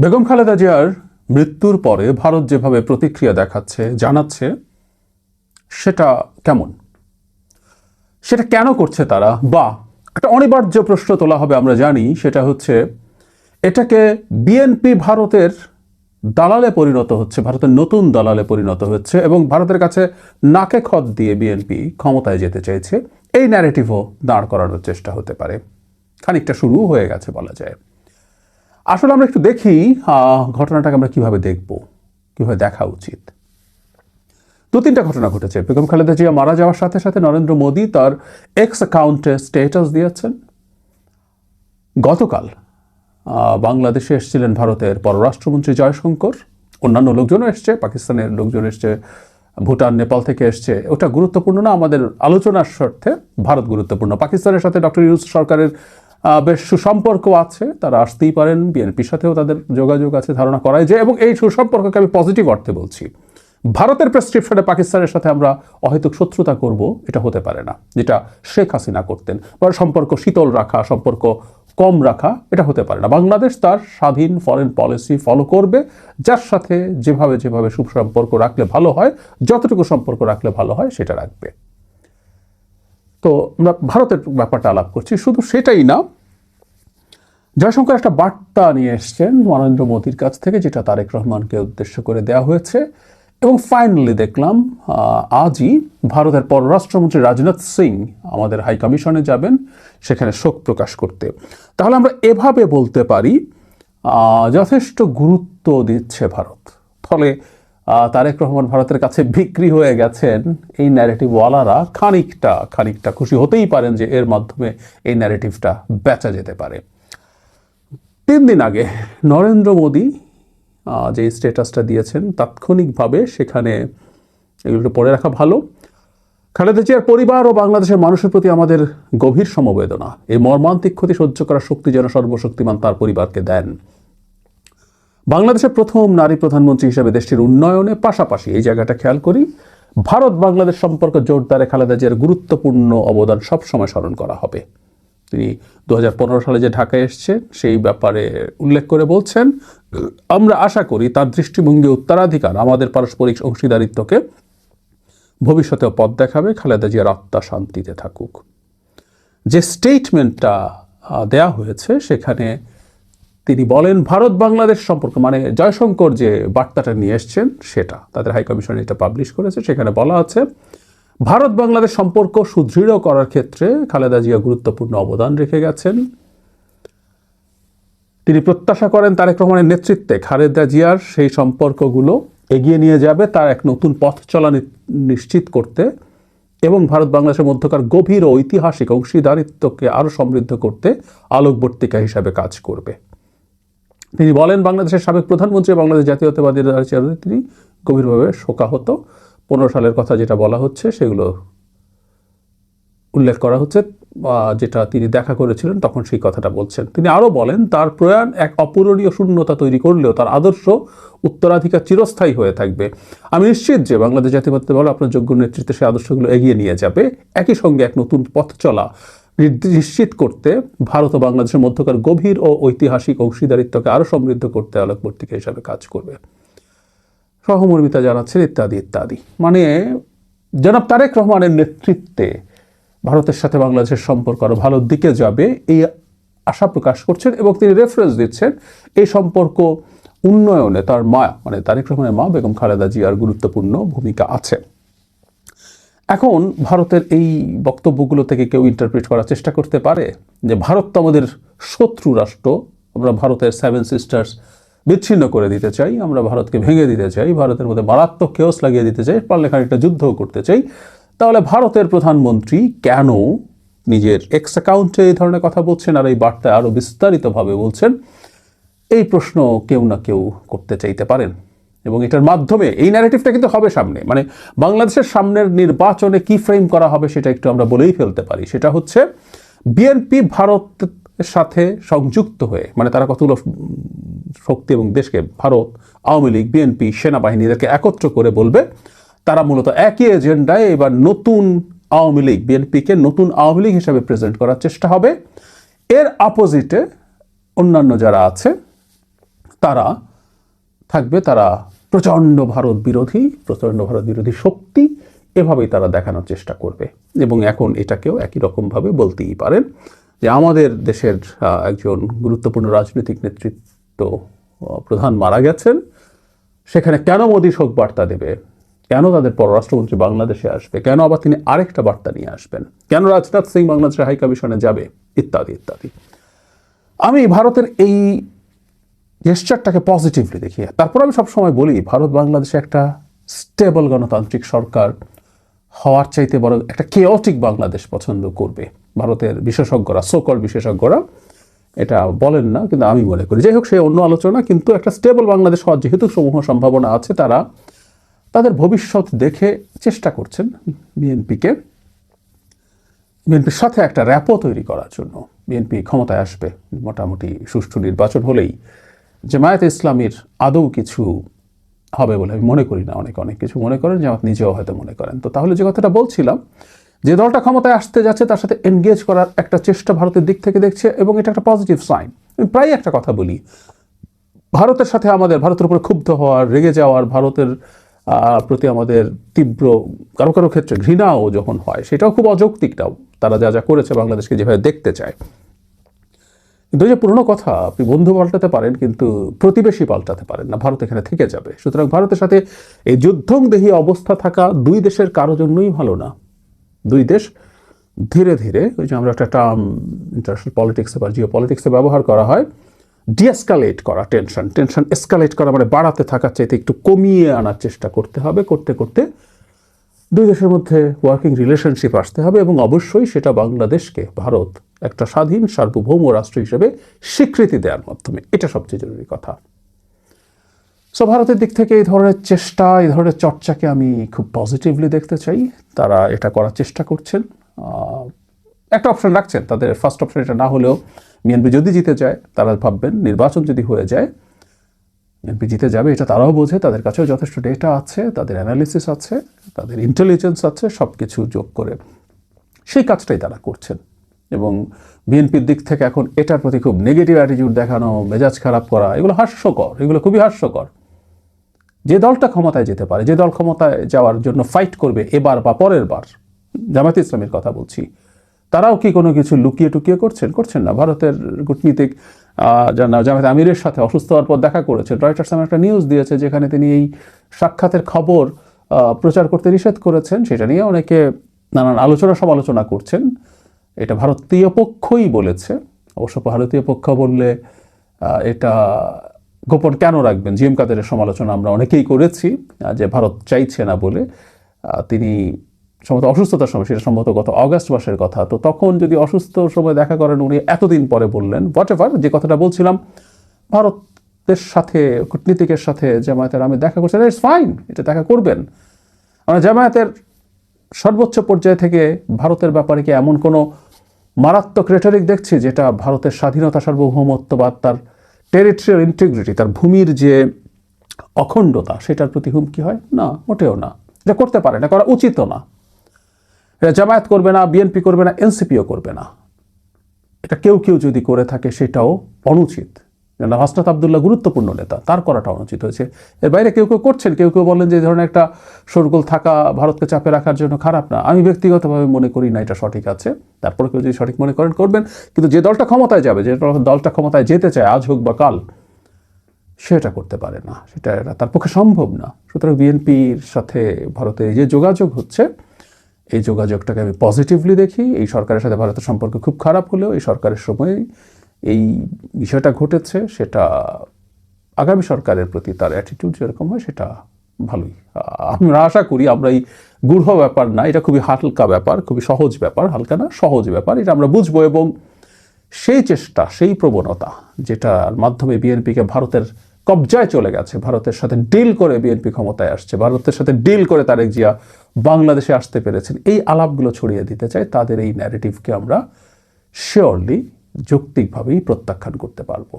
বেগম খালেদা জিয়ার মৃত্যুর পরে ভারত যেভাবে প্রতিক্রিয়া দেখাচ্ছে, জানাচ্ছে, সেটা কেমন, সেটা কেন করছে তারা? বা একটা অনিবার্য প্রশ্ন তোলা হবে, আমরা জানি, সেটা হচ্ছে এটাকে বিএনপি ভারতের দালালে পরিণত হচ্ছে, ভারতের নতুন দালালে পরিণত হচ্ছে এবং ভারতের কাছে নাকে খত দিয়ে বিএনপি ক্ষমতায় যেতে চাইছে, এই ন্যারেটিভও দাঁড় করানোর চেষ্টা হতে পারে। খানিকটা শুরু হয়ে গেছে বলা যায়। আসলে আমরা একটু দেখি ঘটনাটাকে আমরা কিভাবে দেখব, কিভাবে দেখা উচিত। দু তিনটা ঘটনা ঘটেছে। বেগম খালেদা জিয়া মারা যাওয়ার সাথে সাথে নরেন্দ্র মোদী তার এক্স অ্যাকাউন্টে স্ট্যাটাস দিয়েছেন। গতকাল বাংলাদেশে এসেছিলেন ভারতের পররাষ্ট্রমন্ত্রী জয়শঙ্কর, অন্যান্য লোকজনও এসছে, পাকিস্তানের লোকজন এসছে, ভুটান, নেপাল থেকে এসছে। ওটা গুরুত্বপূর্ণ না, আমাদের আলোচনার স্বার্থে ভারত গুরুত্বপূর্ণ। পাকিস্তানের সাথে ডক্টর ইউনূস সরকারের বেশ সুসম্পর্ক আছে, তারা আসতেই পারেন, বিএনপির সাথেও তাদের যোগাযোগ আছে, ধারণা করায় যে, এবং এই সুসম্পর্ককে আমি পজিটিভ অর্থে বলছি। ভারতের প্রেসক্রিপশনে পাকিস্তানের সাথে আমরা অহেতুক শত্রুতা করব, এটা হতে পারে না, যেটা শেখ হাসিনা করতেন, বা সম্পর্ক শীতল রাখা, সম্পর্ক কম রাখা, এটা হতে পারে না। বাংলাদেশ তার স্বাধীন ফরেন পলিসি ফলো করবে, যার সাথে যেভাবে যেভাবে সুসম্পর্ক রাখলে ভালো হয়, যতটুকু সম্পর্ক রাখলে ভালো হয় সেটা রাখবে। তো আমরা ভারতের ব্যাপারটা আলাপ করছি। শুধু সেটাই না, জয়শঙ্কর একটা বার্তা নিয়ে এসছেন নরেন্দ্র মোদীর কাছ থেকে, যেটা তারেক রহমানকে উদ্দেশ্য করে দেওয়া হয়েছে। এবং ফাইনালি দেখলাম আজই ভারতের পররাষ্ট্রমন্ত্রী রাজনাথ সিং আমাদের হাই কমিশনে যাবেন সেখানে শোক প্রকাশ করতে। তাহলে আমরা এভাবে বলতে পারি যথেষ্ট গুরুত্ব দিচ্ছে ভারত। ফলে তারেক রহমান ভারতের কাছে বিক্রি হয়ে গেছেন, এই ন্যারেটিভওয়ালারা খানিকটা খুশি হতেই পারেন যে এর মাধ্যমে এই ন্যারেটিভটা বেচা যেতে পারে। 3 দিন আগে নরেন্দ্র মোদী যে স্ট্যাটাসটা দিয়েছেন, তাৎক্ষণিকভাবে সেখানে, এগুলো পড়ে রাখা ভালো, খালেদা জিয়ার পরিবার ও বাংলাদেশের মানুষের প্রতি আমাদের গভীর সমবেদনা। এই মর্মান্তিক ক্ষতি সহ্য করার শক্তি যেন সর্বশক্তিমান তার পরিবারকে দেন। বাংলাদেশের প্রথম নারী প্রধানমন্ত্রী হিসেবে দেশটির উন্নয়নে পাশাপাশি, এই জায়গাটা খেয়াল করি, ভারত বাংলাদেশ সম্পর্ক জোরদারে খালেদা জিয়ার গুরুত্বপূর্ণ অবদান সবসময় স্মরণ করা হবে। তিনি 2015 সালে যে ঢাকায় এসছে সেই ব্যাপারে উল্লেখ করে বলছেন, আমরা আশা করি তার দৃষ্টিভঙ্গি উত্তরাধিকার আমাদের পারস্পরিক অংশীদারিত্বকে ভবিষ্যতেও পথ দেখাবে। খালেদা জিয়ার আত্মা শান্তিতে থাকুক। যে স্টেটমেন্টটা দেয়া হয়েছে সেখানে তিনি বলেন, ভারত বাংলাদেশ সম্পর্ক, মানে জয়শঙ্কর যে বার্তাটা নিয়ে এসছেন সেটা তাদের হাইকমিশন এটা পাবলিশ করেছে, সেখানে বলা আছে, ভারত বাংলাদেশ সম্পর্ক সুদৃঢ় করার ক্ষেত্রে খালেদা জিয়া গুরুত্বপূর্ণ অবদান রেখে গেছেন। তিনি প্রত্যাশা করেন তারেক রহমানের নেতৃত্বে খালেদা জিয়ার সেই সম্পর্কগুলো এগিয়ে নিয়ে যাবে, তার এক নতুন পথ চলা নিশ্চিত করতে এবং ভারত বাংলাদেশের মধ্যকার গভীর ও ঐতিহাসিক অংশীদারিত্বকে আরও সমৃদ্ধ করতে আলোকবর্তিকা হিসাবে কাজ করবে। তিনি বলেন, বাংলাদেশের সাবেক প্রধানমন্ত্রী বাংলাদেশ জাতীয়তাবাদী দলের চেয়ারম্যান তিনি গভীরভাবে শোকাহত। 15 সালের কথা যেটা বলা হচ্ছে সেগুলো উল্লেখ করা হচ্ছে, যেটা তিনি দেখা করেছিলেন তখন সেই কথাটা বলছেন। তিনি আরও বলেন, তার প্রয়াণ এক অপূরণীয় শূন্যতা তৈরি করলেও তার আদর্শ উত্তরাধিকার চিরস্থায়ী হয়ে থাকবে। আমি নিশ্চিত যে বাংলাদেশ জাতীয়তাবাদী দল আপনার যোগ্য নেতৃত্বে সেই আদর্শগুলো এগিয়ে নিয়ে যাবে, একই সঙ্গে এক নতুন পথ চলা নিশ্চিত করতে ভারত ও বাংলাদেশের মধ্যকার গভীর ও ঐতিহাসিক অংশীদারিত্বকে আরও সমৃদ্ধ করতে আলোকবর্তিকা হিসাবে কাজ করবে, সহমর্মিতা জানাচ্ছেন, ইত্যাদি ইত্যাদি। মানে জনাব তারেক রহমানের নেতৃত্বে ভারতের সাথে বাংলাদেশের সম্পর্ক আরও ভালোর দিকে যাবে, এই আশা প্রকাশ করছেন এবং তিনি রেফারেন্স দিচ্ছেন এই সম্পর্ক উন্নয়নে তার মা, মানে তারেক রহমানের মা বেগম খালেদা জিয়ার গুরুত্বপূর্ণ ভূমিকা আছে। এখন ভারতের এই বক্তব্যগুলো থেকে কেউ ইন্টারপ্রিট করার চেষ্টা করতে পারে যে ভারত তো আমাদের শত্রু রাষ্ট্র, আমরা ভারতের 7 সিস্টার্স বিচ্ছিন্ন করে দিতে চাই, আমরা ভারতকে ভেঙে দিতে চাই, ভারতের মধ্যে মারাত্মক কেওস লাগিয়ে দিতে চাই, পারলে খানিকটা যুদ্ধও করতে চাই। তাহলে ভারতের প্রধানমন্ত্রী কেন নিজের এক্স অ্যাকাউন্টে এই ধরনের কথা বলছেন আর এই বার্তায় আরও বিস্তারিতভাবে বলছেন? এই প্রশ্ন কেউ না কেউ করতে চাইতে পারেন এবং এটার মাধ্যমে এই ন্যারেটিভটা কিন্তু হবে সামনে, মানে বাংলাদেশের সামনের নির্বাচনে কি ফ্রেম করা হবে সেটা একটু আমরা বলেই ফেলতে পারি। সেটা হচ্ছে বিএনপি ভারতের সাথে সংযুক্ত হয়ে, মানে তারা কতগুলো শক্তি এবং দেশকে, ভারত, আওয়ামী লীগ, বিএনপি, সেনাবাহিনী, এদেরকে একত্র করে বলবে তারা মূলত একই এজেন্ডায় এবার নতুন আওয়ামী লীগ, বিএনপিকে নতুন আওয়ামী লীগ হিসাবে প্রেজেন্ট করার চেষ্টা হবে। এর অপোজিটে অন্যান্য যারা আছে তারা থাকবে, তারা প্রচণ্ড ভারত বিরোধী শক্তি, এভাবেই তারা দেখানোর চেষ্টা করবে। এবং এখন এটাকেও একই রকমভাবে বলতেই পারেন যে আমাদের দেশের একজন গুরুত্বপূর্ণ রাজনৈতিক নেতৃত্ব প্রধান মারা গেছেন, সেখানে কেন মোদী শোক বার্তা দেবে, কেন তাদের পররাষ্ট্রমন্ত্রী বাংলাদেশে আসবে, কেন আবার তিনি আরেকটা বার্তা নিয়ে আসবেন, কেন রাজনাথ সিং বাংলাদেশের হাই কমিশনে যাবে, ইত্যাদি ইত্যাদি। আমি ভারতের এই জেস্চারটাকে পজিটিভলি দেখি। তারপর আমি সবসময় বলি ভারত বাংলাদেশে একটা স্টেবল গণতান্ত্রিক সরকার হওয়ার চাইতে বড় একটা কেওটিক বাংলাদেশ পছন্দ করবে। ভারতের বিশেষজ্ঞরা, সোকল বিশেষজ্ঞরা এটা বলেন না, কিন্তু আমি মনে করি। যাই হোক, সে অন্য আলোচনা। কিন্তু একটা স্টেবল বাংলাদেশ হওয়ার যেহেতু সমূহ সম্ভাবনা আছে, তারা তাদের ভবিষ্যৎ দেখে চেষ্টা করছেন বিএনপির সাথে একটা র্যাপো তৈরি করার জন্য। বিএনপি ক্ষমতায় আসবে মোটামুটি সুষ্ঠু নির্বাচন হলেই। জামায়াতে ইসলামীর আদৌ কিছু হবে বলে আমি মনে করি না। অনেক কিছু মনে করেন, জামাত নিজেও হয়তো মনে করেন। তো তাহলে যে কথাটা বলছিলাম, যে দলটা ক্ষমতায় আসতে যাচ্ছে তার সাথে এনগেজ করার একটা চেষ্টা ভারতের দিক থেকে দেখছে, এবং এটা একটা পজিটিভ সাইন। আমি প্রায় একটা কথা বলি, ভারতের সাথে আমাদের, ভারতের উপরে ক্ষুব্ধ হওয়ার, রেগে যাওয়ার, ভারতের প্রতি আমাদের তীব্র কারো ক্ষেত্রে ঘৃণাও যখন হয়, সেটাও খুব অযৌক্তিকটাও। তারা যা করেছে বাংলাদেশকে যেভাবে দেখতে চায়। কিন্তু যে পুরনো কথা, আপনি বন্ধু পাল্টাতে পারেন কিন্তু প্রতিবেশী পাল্টাতে পারেন না। ভারত এখানে থেকে যাবে। সুতরাং ভারতের সাথে এই যুদ্ধংদেহী অবস্থা থাকা দুই দেশের কারো জন্যই ভালো না। দুই দেশ ধীরে ধীরে, ওই যে আমরা একটা টার্ম ইন্টারন্যাশনাল পলিটিক্সে বা জিও পলিটিক্সে ব্যবহার করা হয়, ডিএসকালেট করা, টেনশন এসকালেট করা, মানে বাড়াতে থাকার চাইতে একটু কমিয়ে আনার চেষ্টা করতে হবে। করতে করতে দুই দেশের মধ্যে ওয়ার্কিং রিলেশনশিপ আসতে হবে, এবং অবশ্যই সেটা বাংলাদেশকে ভারত একটা স্বাধীন সার্বভৌম রাষ্ট্র হিসেবে স্বীকৃতি দেওয়ার মাধ্যমে। এটা সবচেয়ে জরুরি কথা। সো ভারতের দিক থেকে এই ধরনের চেষ্টা, এই ধরনের চর্চাকে আমি খুব পজিটিভলি দেখতে চাই। তারা এটা করার চেষ্টা করছেন, একটা অপশন রাখছেন। তাদের ফার্স্ট অপশন এটা না হলেও বিএনপি যদি জিতে যায়, তারা ভাববেন নির্বাচন যদি হয়ে যায় বিএনপি জিতে যাবে, এটা তারাও বোঝে। তাদের কাছেও যথেষ্ট ডেটা আছে, তাদের অ্যানালিসিস আছে, তাদের ইন্টেলিজেন্স আছে, সব কিছু যোগ করে সেই কাজটাই তারা করছেন। এবং বিএনপির দিক থেকে এখন এটার প্রতি খুব নেগেটিভ অ্যাটিটিউড দেখানো, মেজাজ খারাপ করা, এগুলো হাস্যকর, এগুলো খুবই হাস্যকর। যে দলটা ক্ষমতায় যেতে পারে, যে দল ক্ষমতায় যাওয়ার জন্য ফাইট করবে এবার বা পরের বার, জামায়াতে ইসলামীর কথা বলছি, তারাও কি কোনো কিছু লুকিয়ে টুকিয়ে করছেন না। ভারতের কূটনীতিক জামায়াতে আমিরের সাথে অসুস্থ হওয়ার পর দেখা করেছেন। রয়টার্স নামে একটা নিউজ দিয়েছে, যেখানে তিনি এই সাক্ষাতের খবর প্রচার করতে নিষেধ করেছেন। সেটা নিয়ে অনেকে নানান আলোচনা সমালোচনা করছেন। এটা ভারতীয় পক্ষই বলেছে। অবশ্য ভারতীয় পক্ষ বললে এটা গোপন কেন রাখবেন? জিএম কাদেরের সমালোচনা আমরা অনেকেই করেছি, যে ভারত চাইছে না বলে। তিনি সম্ভবত অসুস্থতার সময়, সেটা সম্ভবত গত অগাস্ট মাসের কথা। তো তখন যদি অসুস্থ সময় দেখা করেন, উনি এতদিন পরে বললেন, হোয়াটএভার, যে কথাটা বলছিলাম, ভারতের সাথে, কূটনীতিকের সাথে জামায়াতের আমি দেখা করছেন, ইটস ফাইন, এটা দেখা করবেন। আমরা জামায়াতের সর্বোচ্চ পর্যায় থেকে ভারতের ব্যাপারে কি এমন কোনো মারাত্মক রেটরিক দেখছি যেটা ভারতের স্বাধীনতা, সার্বভৌমত্ববাদ, তার টেরিটরিয়াল ইন্টিগ্রিটি, তার ভূমির যে অখণ্ডতা, সেটার প্রতি হুমকি হয়? না, মোটেও না। এটা করতে পারে না, করা উচিতও না। এটা জামায়াত করবে না, বিএনপি করবে না, এনসিপিও করবে না। এটা কেউ যদি করে থাকে সেটাও অনুচিত। হাসনাত আবদুল্লাহ গুরুত্বপূর্ণ নেতা, তার করাটা অনুচিত হয়েছে। এর বাইরে কেউ করছেন, কেউ বলেন যে এই ধরনের একটা শোরগোল থাকা ভারতকে চাপে রাখার জন্য খারাপ না। আমি ব্যক্তিগতভাবে মনে করি না এটা সঠিক আছে। তারপরে কেউ যদি সঠিক মনে করেন করবেন, কিন্তু যে দলটা ক্ষমতায় যাবে, যে দলটা ক্ষমতায় যেতে চায় আজ হোক বা কাল, সেটা করতে পারে না, সেটা তার পক্ষে সম্ভব না। সুতরাং বিএনপির সাথে ভারতের এই যে যোগাযোগ হচ্ছে, এই যোগাযোগটাকে আমি পজিটিভলি দেখি। এই সরকারের সাথে ভারতের সম্পর্ক খুব খারাপ হলেও এই সরকারের সময় এই বিষয়টা ঘটেছে, সেটা আগামী সরকারের প্রতি তার অ্যাটিটিউড যেরকম হয় সেটা ভালোই। আমরা আশা করি আমরা এই গূঢ় ব্যাপার না, এটা খুবই হালকা ব্যাপার, খুবই সহজ ব্যাপার, হালকা না সহজ ব্যাপার, এটা আমরা বুঝবো। এবং সেই চেষ্টা, সেই প্রবণতা যেটার মাধ্যমে বিএনপিকে ভারতের কবজায় চলে গেছে, ভারতের সাথে ডিল করে বিএনপি ক্ষমতায় আসছে, ভারতের সাথে ডিল করে তারেক জিয়া বাংলাদেশে আসতে পেরেছেন, এই আলাপগুলো ছড়িয়ে দিতে চাই। তাদের এই ন্যারেটিভকে আমরা শিওরলি যৌক্তিকভাবেই প্রত্যাখ্যান করতে পারবো।